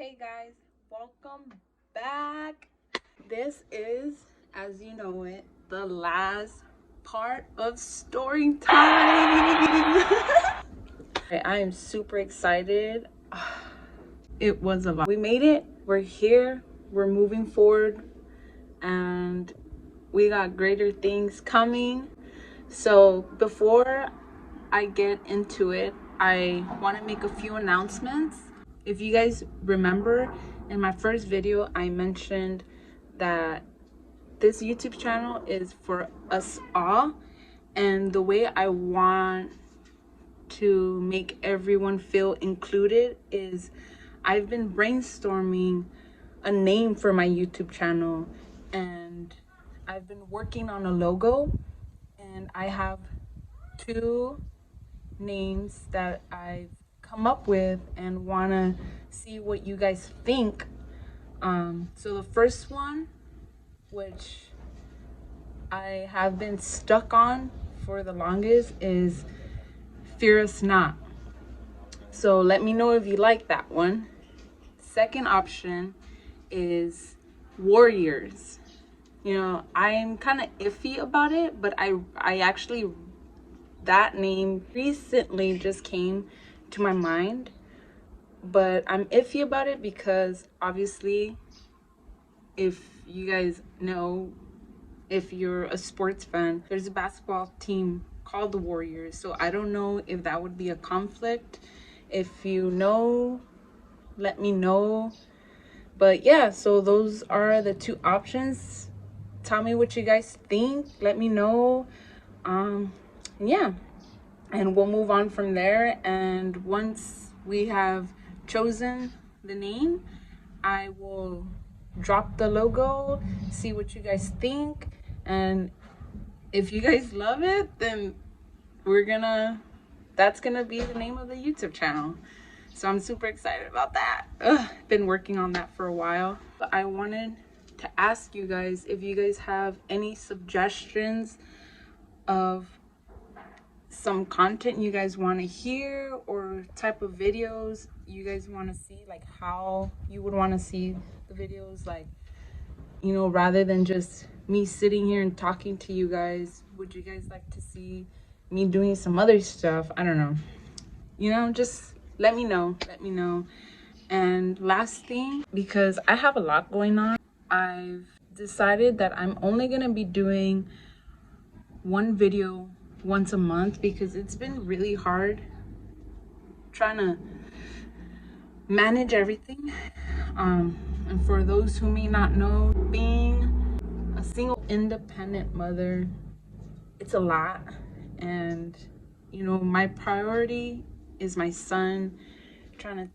Hey guys, welcome back. This is, as you know it, the last part of story time. I am super excited. It was a lot. We made it. We're here. We're moving forward, and we got greater things coming. So before I get into it, I want to make a few announcements. If you guys remember, in my first video, I mentioned that this YouTube channel is for us all, and the way I want to make everyone feel included is I've been brainstorming a name for my YouTube channel, and I've been working on a logo, and I have two names that I've come up with and want to see what you guys think. So the first one, which I have been stuck on for the longest, is Fear Us Not. So let me know if you like that one. Second option is Warriors. You know, I'm kind of iffy about it, but I actually, that name recently just came to my mind, but I'm iffy about it because obviously, if you guys know, if you're a sports fan, there's a basketball team called the Warriors. So I don't know if that would be a conflict. If you know, let me know. But yeah, so those are the two options. Tell me what you guys think. Let me know. Yeah, and we'll move on from there. And once we have chosen the name, I will drop the logo, see what you guys think, and if you guys love it, then that's gonna be the name of the YouTube channel. So I'm super excited about that. Been working on that for a while. But I wanted to ask you guys if you guys have any suggestions of some content you guys want to hear, or type of videos you guys want to see, like how you would want to see the videos, like, you know, rather than just me sitting here and talking to you guys, would you guys like to see me doing some other stuff? I don't know, you know, just let me know. And last thing, because I have a lot going on, I've decided that I'm only gonna be doing one video once a month, because it's been really hard trying to manage everything. And for those who may not know, being a single independent mother, it's a lot. And you know, my priority is my son, trying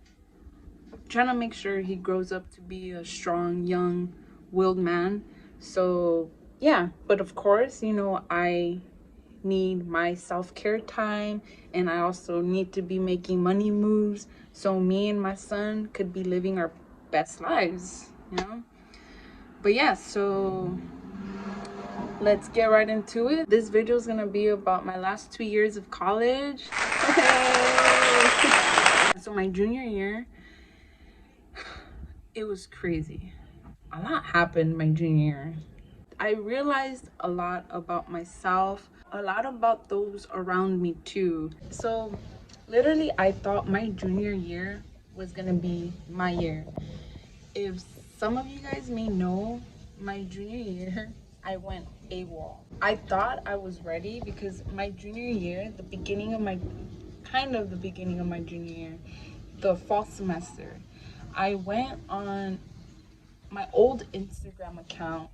to make sure he grows up to be a strong, young, willed man. So yeah, but of course, you know, I need my self-care time, and I also need to be making money moves so me and my son could be living our best lives, you know. But yeah, so let's get right into it. This video is gonna be about my last 2 years of college. So my junior year, it was crazy. A lot happened my junior year. I realized a lot about myself, a lot about those around me too. So literally, I thought my junior year was gonna be my year. If some of you guys may know, my junior year, I went AWOL. I thought I was ready because my junior year, the beginning of my junior year, the fall semester, I went on my old Instagram account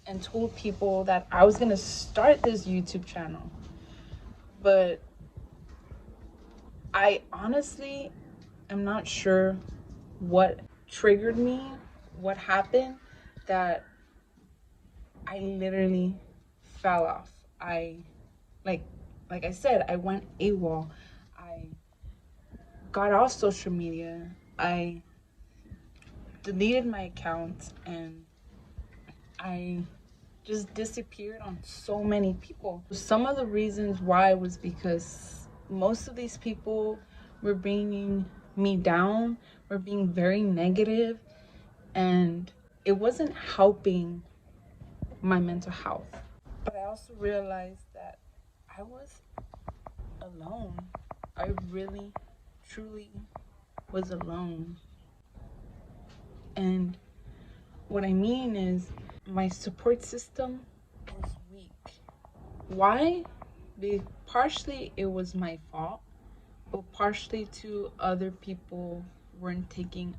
and told people that I was gonna start this YouTube channel. But I honestly am not sure what triggered me, what happened, that I literally fell off. Like I said, I went AWOL. I got off social media. I deleted my account, and I just disappeared on so many people. Some of the reasons why was because most of these people were bringing me down, were being very negative, and it wasn't helping my mental health. But I also realized that I was alone. I really, truly was alone. And what I mean is, my support system was weak. Why? Partially it was my fault, but partially too, other people weren't taking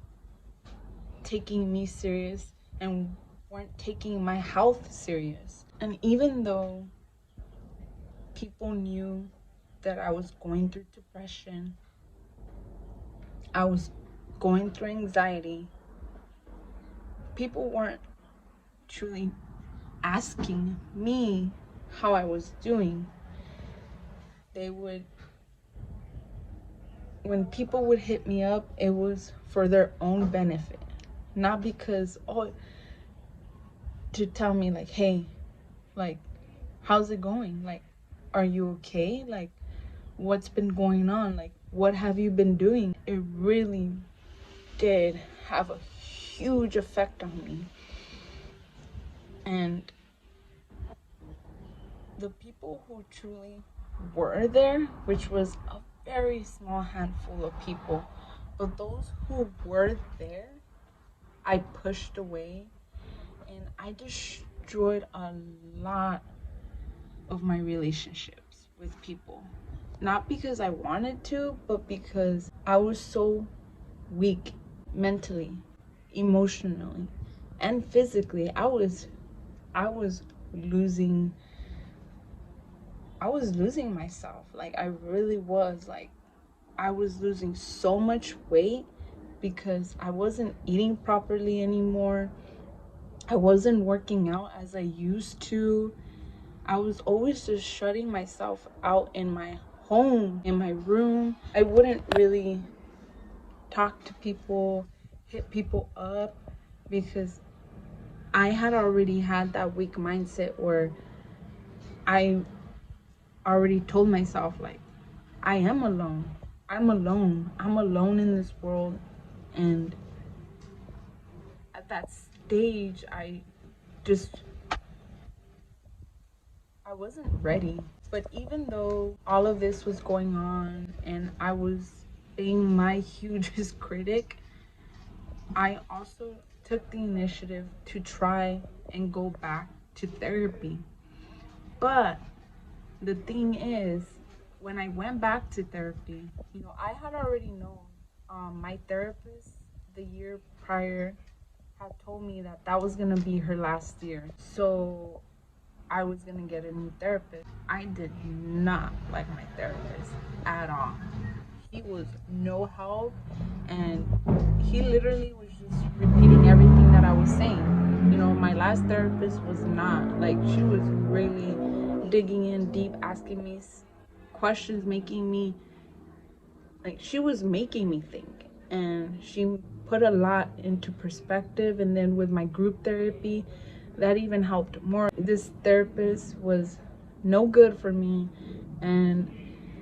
me serious and weren't taking my health serious. And even though people knew that I was going through depression, I was going through anxiety, people weren't truly asking me how I was doing. They would, when people would hit me up, it was for their own benefit, not because, to tell me like, hey, like, how's it going? Like, are you okay? Like, what's been going on? Like, what have you been doing? It really did have a huge effect on me. And the people who truly were there, which was a very small handful of people, but those who were there, I pushed away, and I destroyed a lot of my relationships with people. Not because I wanted to, but because I was so weak mentally, emotionally, and physically. I was losing myself. Like, I really was. Like, I was losing so much weight because I wasn't eating properly anymore. I wasn't working out as I used to. I was always just shutting myself out in my home, in my room. I wouldn't really talk to people, hit people up, because I had already had that weak mindset where I already told myself, like, I am alone. I'm alone. I'm alone in this world. And at that stage, I wasn't ready. But even though all of this was going on and I was being my hugest critic, I also took the initiative to try and go back to therapy. But the thing is, when I went back to therapy, I had already known. My therapist the year prior had told me that that was gonna be her last year. So I was gonna get a new therapist. I did not like my therapist at all. He was no help, and he literally was just repeating everything that I was saying. My last therapist was not. Like, she was really digging in deep, asking me questions, she was making me think. And she put a lot into perspective. And then with my group therapy, that even helped more. This therapist was no good for me, and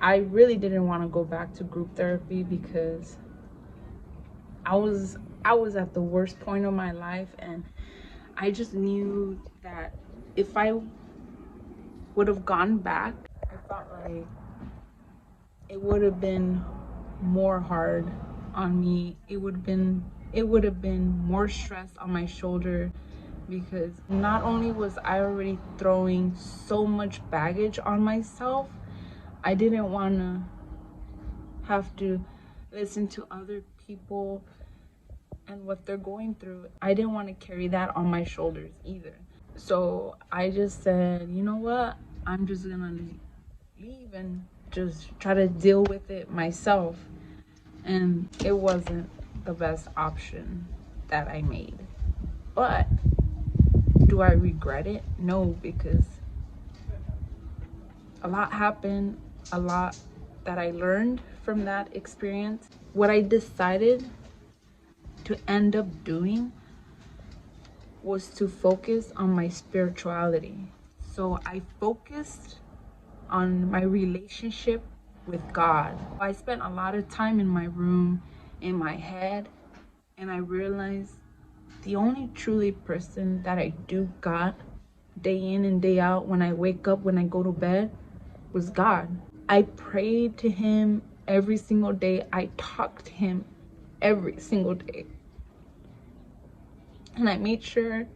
I really didn't want to go back to group therapy because I was at the worst point of my life, and I just knew that if I would have gone back, I felt like it would have been more hard on me. It would have been more stress on my shoulder, because not only was I already throwing so much baggage on myself, I didn't want to have to listen to other people and what they're going through. I didn't want to carry that on my shoulders either. So I just said, you know what? I'm just going to leave and just try to deal with it myself. And it wasn't the best option that I made. But do I regret it? No, because a lot happened, a lot that I learned from that experience. What I decided to end up doing was to focus on my spirituality. So I focused on my relationship with God. I spent a lot of time in my room in my head, and I realized the only truly person that I do got day in and day out, when I wake up, when I go to bed, was God. I prayed to him every single day. I talked to him every single day. And I made sure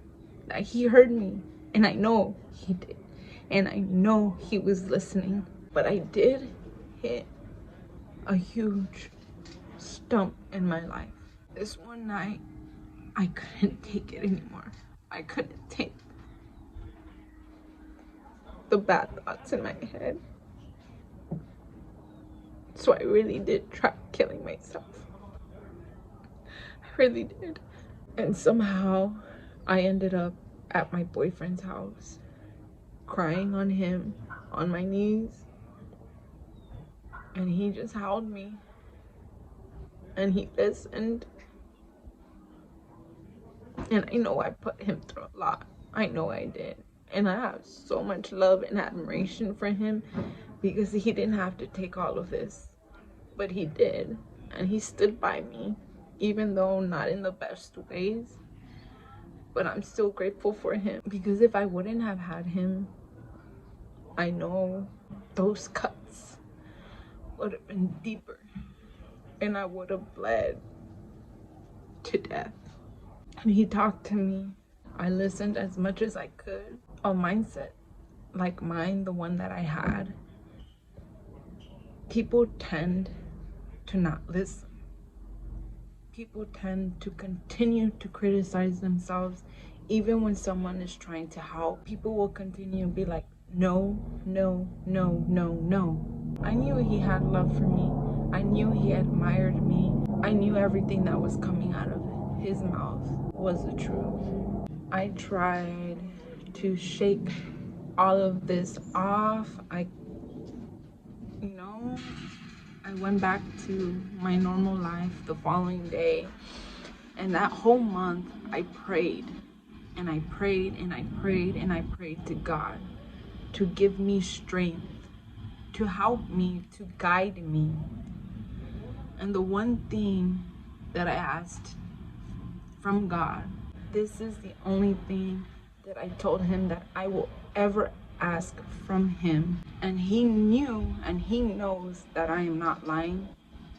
that he heard me. And I know he did. And I know he was listening. But I did hit a huge stump in my life. This one night, I couldn't take it anymore. I couldn't take the bad thoughts in my head. So I really did try killing myself. I really did. And somehow I ended up at my boyfriend's house, crying on him, on my knees. And he just held me. And he listened. And I know I put him through a lot. I know I did. And I have so much love and admiration for him because he didn't have to take all of this. But he did. And he stood by me, even though not in the best ways. But I'm still grateful for him because if I wouldn't have had him, I know those cuts would have been deeper and I would have bled to death. And he talked to me. I listened as much as I could. A mindset like mine, the one that I had, people tend to not listen. People tend to continue to criticize themselves even when someone is trying to help. People will continue and be like, no, no, no, no, no. I knew he had love for me. I knew he admired me. I knew everything that was coming out of his mouth was the truth. I tried to shake all of this off. I went back to my normal life the following day. And that whole month, I prayed. And I prayed and I prayed and I prayed to God to give me strength, to help me, to guide me. And the one thing that I asked from God, this is the only thing that I told him that I will ever ask from him. And he knew and he knows that I am not lying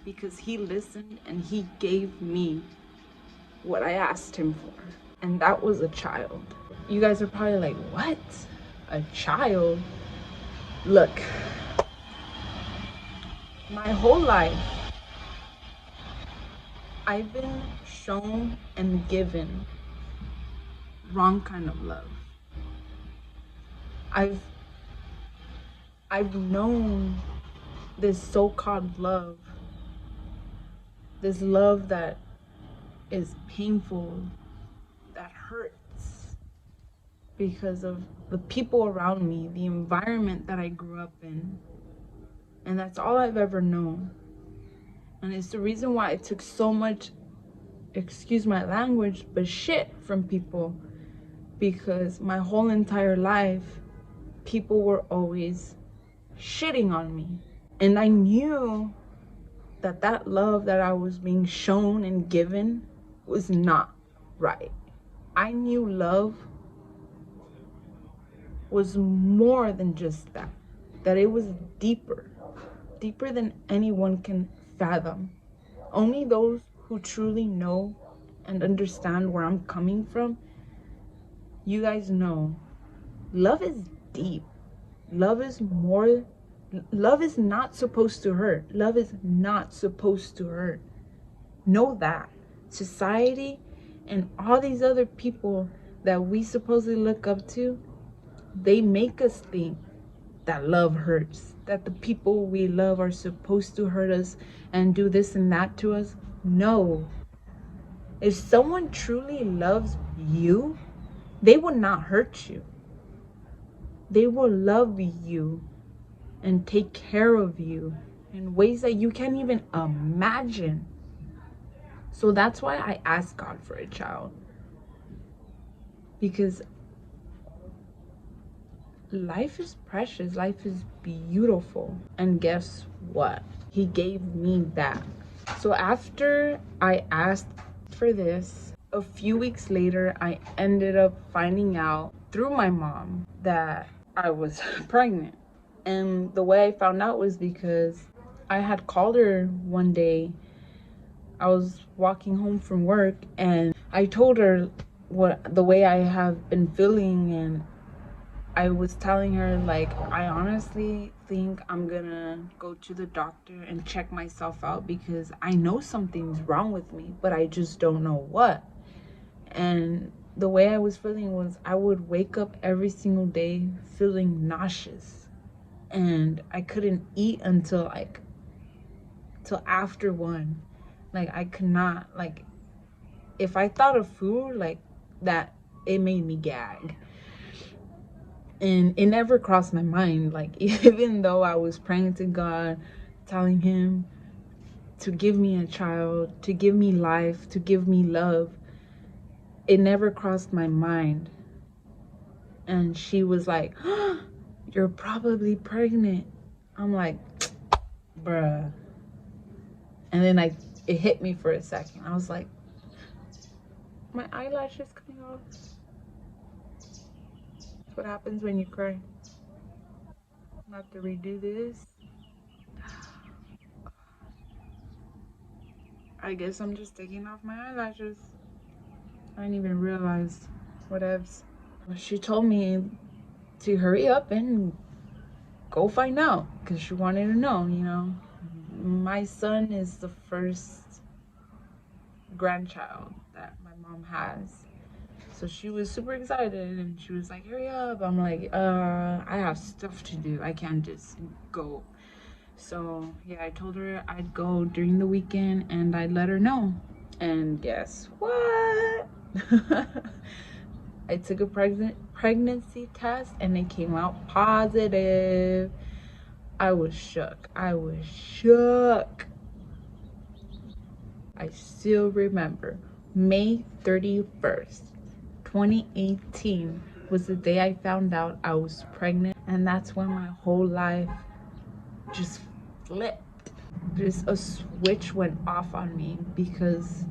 because he listened and he gave me what I asked him for. And that was a child. You guys are probably like, what? A child? Look, my whole life, I've been shown and given wrong kind of love. I've known this so-called love, this love that is painful, that hurts because of the people around me, the environment that I grew up in. And that's all I've ever known. And it's the reason why I took so much, excuse my language, but shit from people. Because my whole entire life, people were always shitting on me. And I knew that that love that I was being shown and given was not right. I knew love was more than just that. That it was deeper than anyone can fathom. Only those who truly know and understand where I'm coming from, you guys know, love is deep. Love is not supposed to hurt. Love is not supposed to hurt. Know that. Society and all these other people that we supposedly look up to, they make us think that love hurts, that the people we love are supposed to hurt us and do this and that to us. No. If someone truly loves you, they will not hurt you. They will love you and take care of you in ways that you can't even imagine. So that's why I asked God for a child. Because life is precious, life is beautiful. And guess what? He gave me that. So after I asked for this, a few weeks later, I ended up finding out through my mom that I was pregnant. And the way I found out was because I had called her one day. I was walking home from work and I told her what the way I have been feeling, and I was telling her, like, I honestly think I'm gonna go to the doctor and check myself out because I know something's wrong with me, but I just don't know what. And the way I was feeling was I would wake up every single day feeling nauseous, and I couldn't eat until till after 1. Like, I could not, like, if I thought of food like that, it made me gag. And it never crossed my mind, like, even though I was praying to God, telling him to give me a child, to give me life, to give me love, it never crossed my mind. And she was like, oh, you're probably pregnant. I'm like, bruh. And then it hit me for a second. I was like, my eyelash is coming off. That's what happens when you cry. I have to redo this. I guess I'm just taking off my eyelashes. I didn't even realize whatevs. She told me to hurry up and go find out because she wanted to know, you know. My son is the first grandchild that my mom has. So she was super excited and she was like, hurry up. I'm like, I have stuff to do. I can't just go. So yeah, I told her I'd go during the weekend and I'd let her know. And guess what? I took a pregnancy test and it came out positive. I was shook. I was shook. I still remember May 31st, 2018 was the day I found out I was pregnant. And that's when my whole life just flipped. Just a switch went off on me because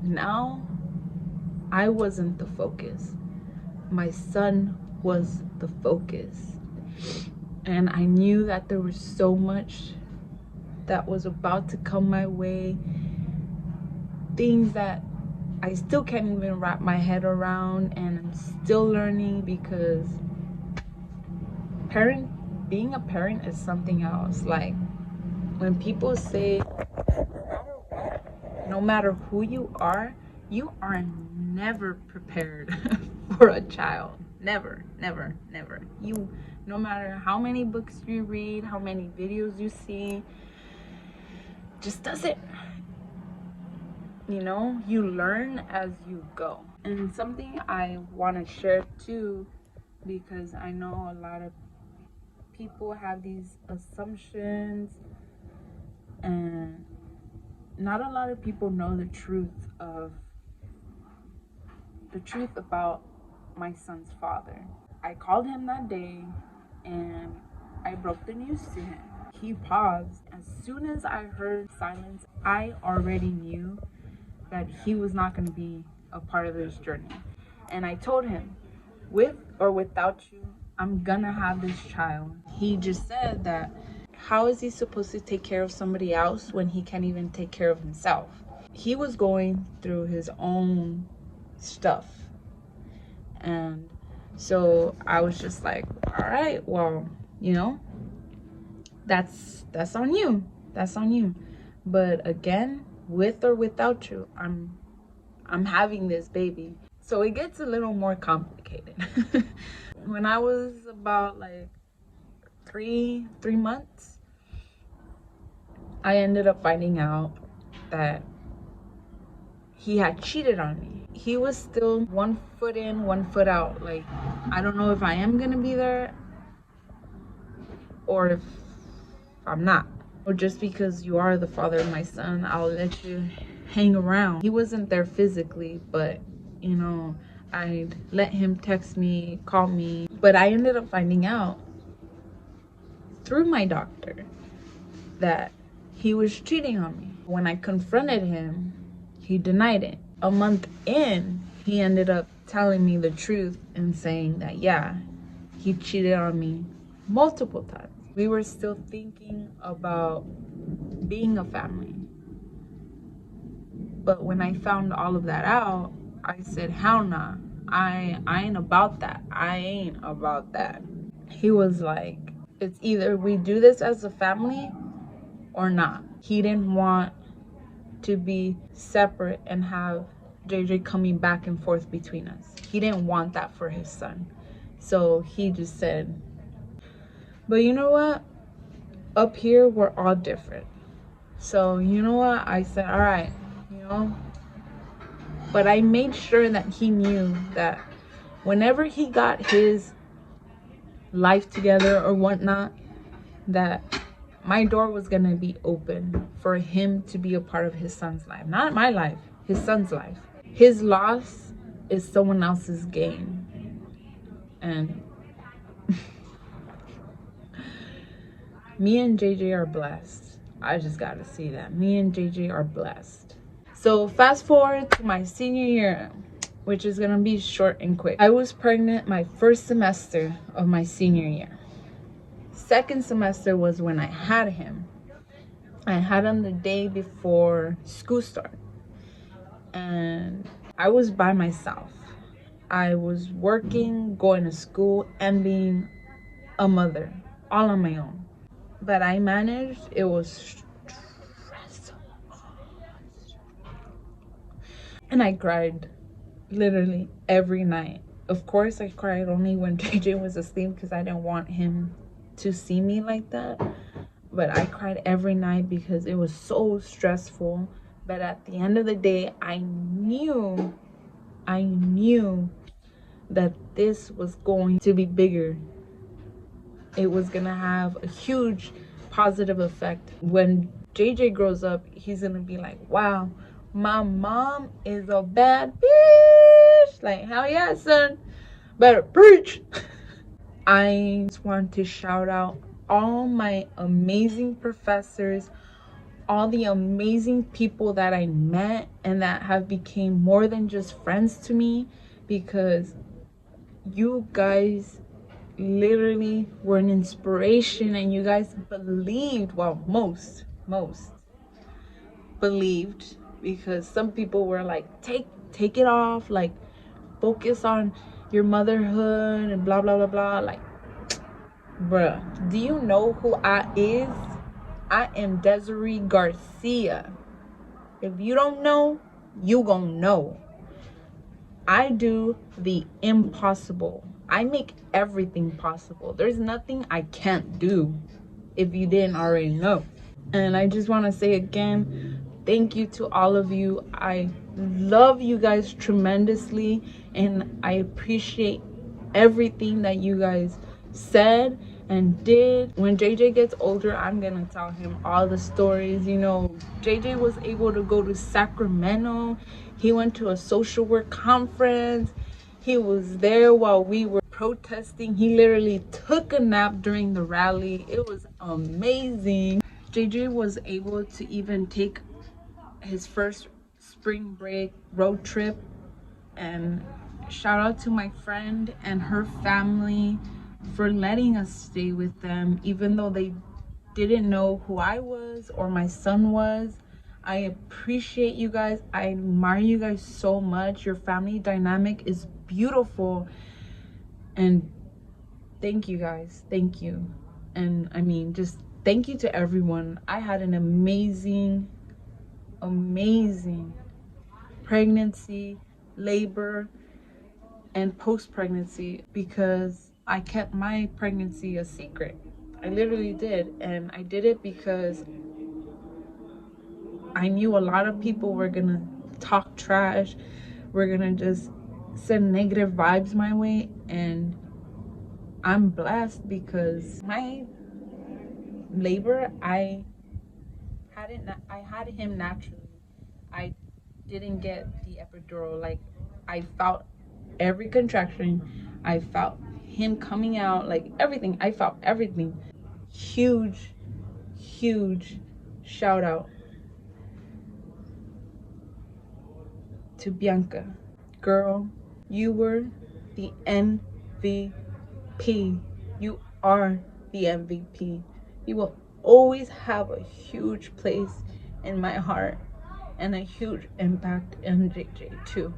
now I wasn't the focus. My son was the focus. And I knew that there was so much that was about to come my way. Things that I still can't even wrap my head around, and I'm still learning because being a parent is something else. Like, when people say no matter who you are never prepared for a child. Never, never, never. No matter how many books you read, how many videos you see, just does it. You know, you learn as you go. And something I want to share too, because I know a lot of people have these assumptions, and not a lot of people know the truth about my son's father. I called him that day and I broke the news to him. He paused. As soon as I heard silence, I already knew that he was not going to be a part of this journey. And I told him, with or without you, I'm gonna have this child. He just said that, how is he supposed to take care of somebody else when he can't even take care of himself? He was going through his own stuff. And so I was just like, all right, well, you know, that's on you. That's on you. But again, with or without you, I'm having this baby. So it gets a little more complicated. When I was about like three months, I ended up finding out that he had cheated on me. He was still 1 foot in, 1 foot out. Like, I don't know if I am gonna be there or if I'm not. Or just because you are the father of my son, I'll let you hang around. He wasn't there physically, but you know, I'd let him text me, call me. But I ended up finding out through my doctor that he was cheating on me. When I confronted him, he denied it. A month in, he ended up telling me the truth and saying that, yeah, he cheated on me multiple times. We were still thinking about being a family. But when I found all of that out, I said, hell nah. I ain't about that. I ain't about that. He was like, it's either we do this as a family or not. He didn't want to be separate and have JJ coming back and forth between us. He didn't want that for his son. So he just said, but you know what? Up here, we're all different. So you know what? I said, all right, you know. But I made sure that he knew that whenever he got his life together or whatnot, that my door was going to be open for him to be a part of his son's life. Not my life, his son's life. His loss is someone else's gain. And me and JJ are blessed. I just got to see that. Me and JJ are blessed. So fast forward to my senior year, which is going to be short and quick. I was pregnant my first semester of my senior year. Second semester was when I had him. I had him the day before school started. And I was by myself. I was working, going to school, and being a mother, all on my own. But I managed. It was stressful. And I cried literally every night. Of course, I cried only when JJ was asleep because I didn't want him to see me like that. But I cried every night because it was so stressful. But at the end of the day, I knew that this was going to be bigger. It was going to have a huge positive effect. When JJ grows up, he's going to be like, wow, my mom is a bad bitch. Like, hell yeah, son. Better preach. I just want to shout out all my amazing professors, all the amazing people that I met and that have become more than just friends to me, because you guys literally were an inspiration, and you guys believed, well, most believed, because some people were like, take it off, like focus on your motherhood and blah blah blah blah. Like, bruh, do you know who I is? I am Desiree Garcia. If you don't know, you gon' know. I do the impossible. I make everything possible. There's nothing I can't do, if you didn't already know. And I just want to say again, thank you to all of you. I love you guys tremendously, and I appreciate everything that you guys said and did. When JJ gets older, I'm gonna tell him all the stories. You know, JJ was able to go to Sacramento. He went to a social work conference. He was there while we were protesting. He literally took a nap during the rally. It was amazing. JJ was able to even take his first spring break road trip. And shout out to my friend and her family for letting us stay with them, even though they didn't know who I was or my son was. I appreciate you guys. I admire you guys so much. Your family dynamic is beautiful. And thank you guys. Thank you. And I mean, just thank you to everyone. I had an amazing pregnancy, labor, and post-pregnancy, because I kept my pregnancy a secret. I literally did. And I did it because I knew a lot of people were gonna talk trash, were gonna just send negative vibes my way. And I'm blessed because my labor, I had him naturally. I didn't get the epidural. Like, I felt every contraction. I felt him coming out, like everything. I felt everything. Huge shout out to Bianca. Girl, you were the MVP. You are the MVP. You will always have a huge place in my heart and a huge impact in JJ too.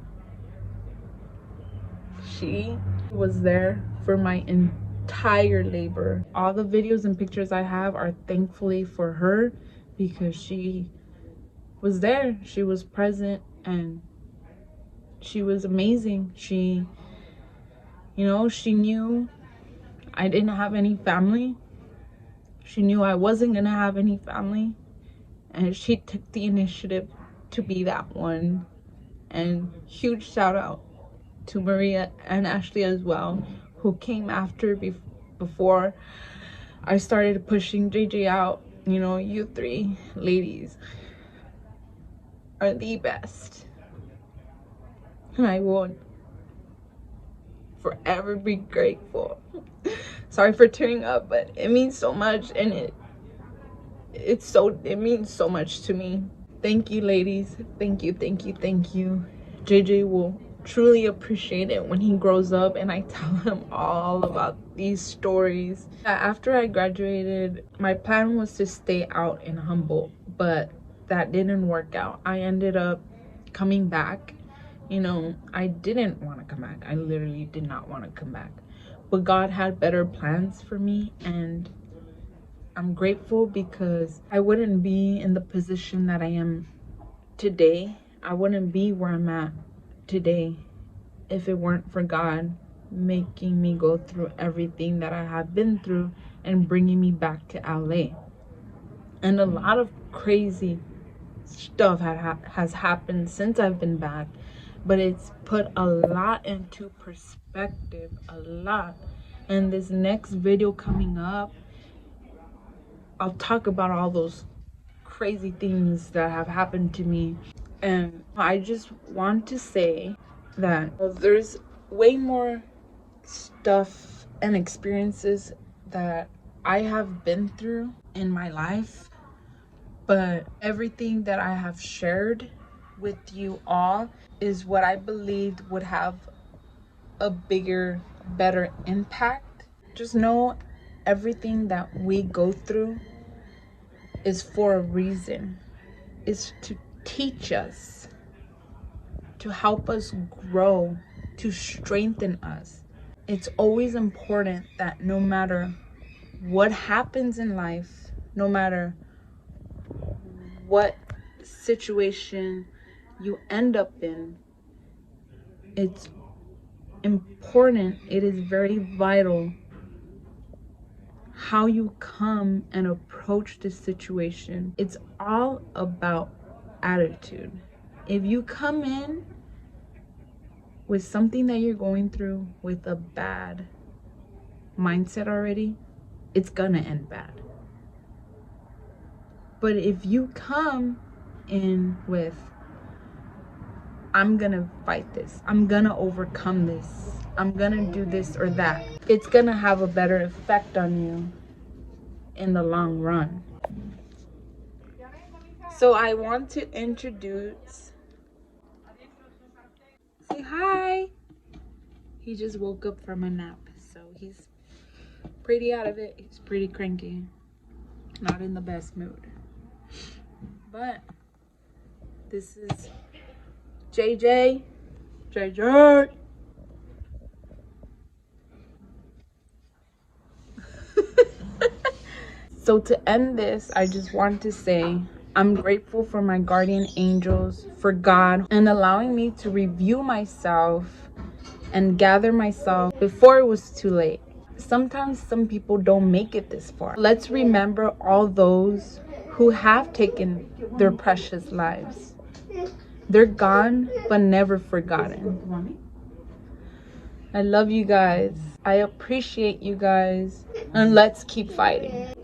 She was there for my entire labor. All the videos and pictures I have are thankfully for her because she was there. She was present and she was amazing. She, she knew I didn't have any family. She knew I wasn't gonna have any family. And she took the initiative to be that one. And huge shout out to Maria and Ashley as well, who came after before I started pushing JJ out. You three ladies are the best. And I will forever be grateful. Sorry for tearing up, but it means so much, and it means so much to me. Thank you, ladies. Thank you. JJ will truly appreciate it when he grows up and I tell him all about these stories. After I graduated, my plan was to stay out in Humboldt, but that didn't work out. I ended up coming back. I didn't want to come back. I literally did not want to come back. But God had better plans for me, and I'm grateful because I wouldn't be in the position that I am today. I wouldn't be where I'm at today if it weren't for God making me go through everything that I have been through and bringing me back to LA. And a lot of crazy stuff has happened since I've been back, but it's put a lot into perspective, a lot. And this next video coming up, I'll talk about all those crazy things that have happened to me. And I just want to say that there's way more stuff and experiences that I have been through in my life, but everything that I have shared with you all is what I believed would have a bigger, better impact. Just know everything that we go through is for a reason. It's to teach us, to help us grow, to strengthen us. It's always important that no matter what happens in life, no matter what situation you end up in, it's important, it is very vital how you come and approach this situation. It's all about attitude. If you come in with something that you're going through with a bad mindset already, it's gonna end bad. But if you come in with, I'm gonna fight this, I'm gonna overcome this, I'm gonna do this or that, it's gonna have a better effect on you in the long run. So I want to introduce, say hi. He just woke up from a nap, so he's pretty out of it. He's pretty cranky, not in the best mood. But this is JJ. So to end this, I just want to say I'm grateful for my guardian angels, for God, and allowing me to review myself and gather myself before it was too late. Sometimes some people don't make it this far. Let's remember all those who have taken their precious lives. They're gone, but never forgotten. I love you guys. I appreciate you guys. And let's keep fighting.